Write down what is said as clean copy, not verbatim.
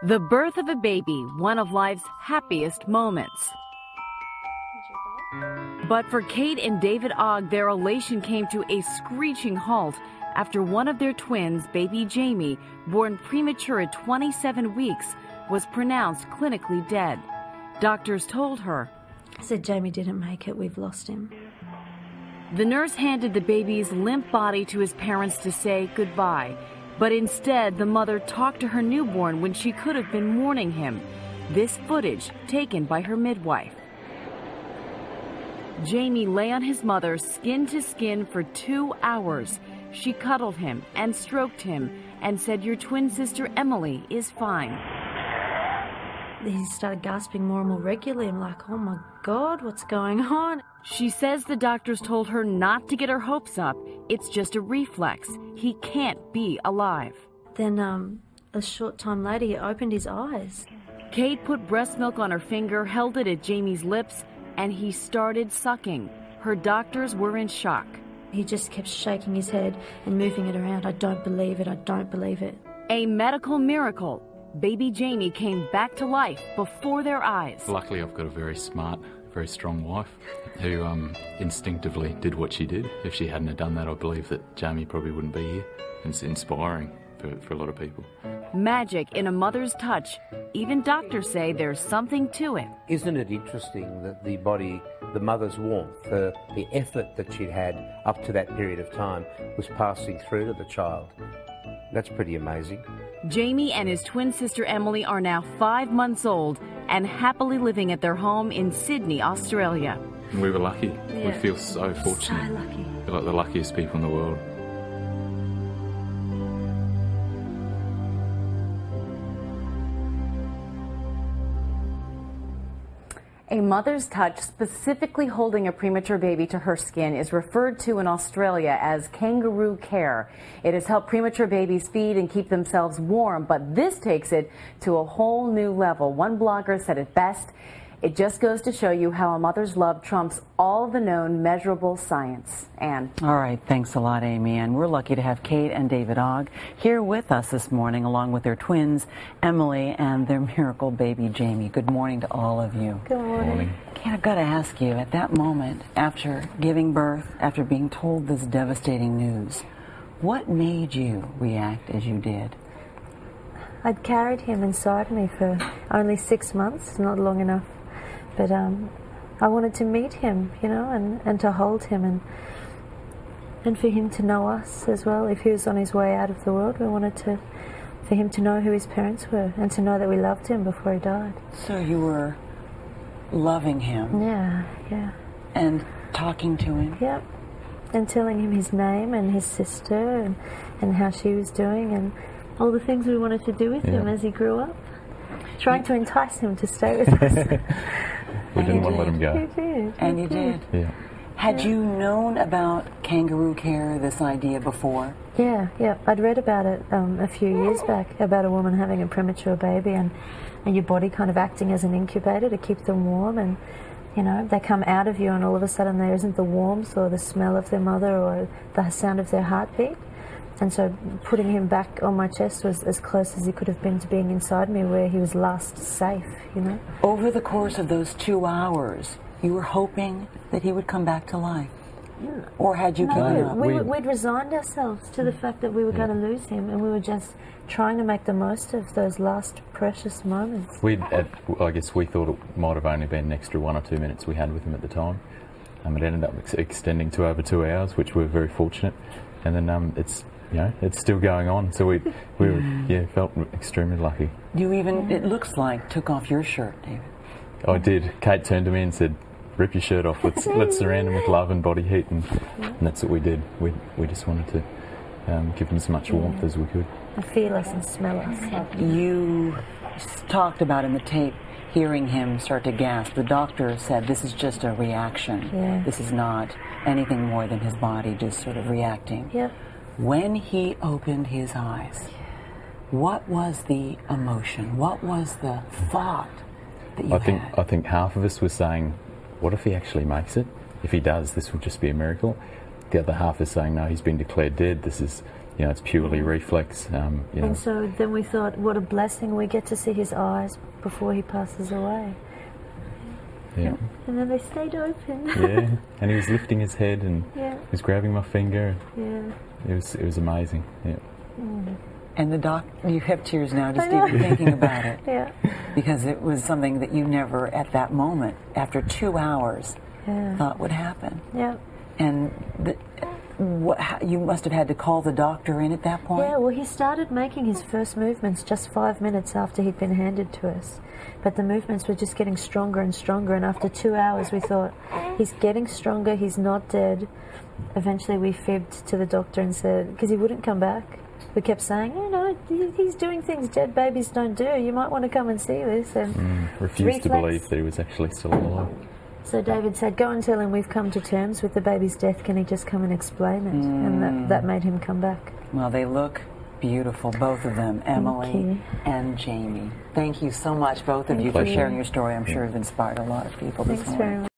The birth of a baby, one of life's happiest moments. But for Kate and David Ogg, their elation came to a screeching halt after one of their twins, baby Jamie, born premature at 27 weeks, was pronounced clinically dead. Doctors told her, I said, Jamie didn't make it, we've lost him. The nurse handed the baby's limp body to his parents to say goodbye. But instead, the mother talked to her newborn when she could have been mourning him. This footage taken by her midwife. Jamie lay on his mother skin to skin for 2 hours. She cuddled him and stroked him and said, "Your twin sister Emily is fine." He started gasping more and more regularly. I'm like, oh my God, what's going on? She says the doctors told her not to get her hopes up. It's just a reflex. He can't be alive. Then a short time later, he opened his eyes. Kate put breast milk on her finger, held it at Jamie's lips, and he started sucking. Her doctors were in shock. He just kept shaking his head and moving it around. I don't believe it. I don't believe it. A medical miracle. Baby Jamie came back to life before their eyes. Luckily, I've got a very smart, very strong wife who instinctively did what she did. If she hadn't have done that, I believe that Jamie probably wouldn't be here. It's inspiring for a lot of people. Magic in a mother's touch. Even doctors say there's something to it. Isn't it interesting that the body, the mother's warmth, the effort that she'd had up to that period of time was passing through to the child? That's pretty amazing. Jamie and his twin sister Emily are now 5 months old and happily living at their home in Sydney, Australia. We were lucky. Yeah. We feel so fortunate. So lucky. We're like the luckiest people in the world. A mother's touch, specifically holding a premature baby to her skin, is referred to in Australia as kangaroo care. It has helped premature babies feed and keep themselves warm, but this takes it to a whole new level. One blogger said it best, "It just goes to show you how a mother's love trumps all the known measurable science." Anne. All right, thanks a lot, Amy. And we're lucky to have Kate and David Ogg here with us this morning, along with their twins, Emily, and their miracle baby, Jamie. Good morning to all of you. Good morning. Kate, I've got to ask you, at that moment, after giving birth, after being told this devastating news, what made you react as you did? I'd carried him inside me for only 6 months, not long enough. But I wanted to meet him, you know, and to hold him and for him to know us as well. If he was on his way out of the world, we wanted for him to know who his parents were and to know that we loved him before he died. So you were loving him? Yeah, yeah. And talking to him? Yep. And telling him his name and his sister and how she was doing and all the things we wanted to do with him as he grew up. Trying to entice him to stay with us. We didn't want to let him go. You did. And you did? Yeah. Had you known about kangaroo care, this idea, before? Yeah, yeah. I'd read about it a few years back, about a woman having a premature baby and your body kind of acting as an incubator to keep them warm, and you know, they come out of you and all of a sudden there isn't the warmth or the smell of their mother or the sound of their heartbeat. And so putting him back on my chest was as close as he could have been to being inside me where he was last safe, you know. Over the course of those 2 hours, you were hoping that he would come back to life? Or had you given up? We'd resigned ourselves to the fact that we were going to lose him, and we were just trying to make the most of those last precious moments. I guess we thought it might have only been an extra 1 or 2 minutes we had with him at the time. It ended up extending to over 2 hours, which we're very fortunate. And then it's still going on. So we felt extremely lucky. You even, it looks like, took off your shirt, David. I did. Kate turned to me and said, "Rip your shirt off. Let's surround him with love and body heat," and that's what we did. We just wanted to give him as much warmth as we could. And feel us and smell us. You talked about in the tape hearing him start to gasp. The doctor said this is just a reaction. Yeah. This is not anything more than his body just sort of reacting. Yep. When he opened his eyes, what was the emotion? What was the thought that you had? I think half of us was saying, what if he actually makes it? If he does, this will just be a miracle. The other half is saying, no, he's been declared dead. This is it's purely reflex. And so then we thought, what a blessing, we get to see his eyes before he passes away. Yeah. And then they stayed open. Yeah, and he was lifting his head and he was grabbing my finger. Yeah. It was amazing. Yeah. And you have tears now just even thinking about it. Yeah. Because it was something that you never, at that moment, after 2 hours, thought would happen. Yeah. And you must have had to call the doctor in at that point? Yeah, well, he started making his first movements just 5 minutes after he'd been handed to us. But the movements were just getting stronger and stronger, and after 2 hours we thought, he's getting stronger, he's not dead. Eventually we fibbed to the doctor and said, because he wouldn't come back. We kept saying, he's doing things dead babies don't do, you might want to come and see this. And refused to believe that he was actually still alive. So David said, go and tell him we've come to terms with the baby's death, can he just come and explain it? And that made him come back. Well, they look beautiful, both of them, Emily and Jamie. Thank you so much, both of you, for sharing your story. I'm sure you've inspired a lot of people this morning. Thanks very much.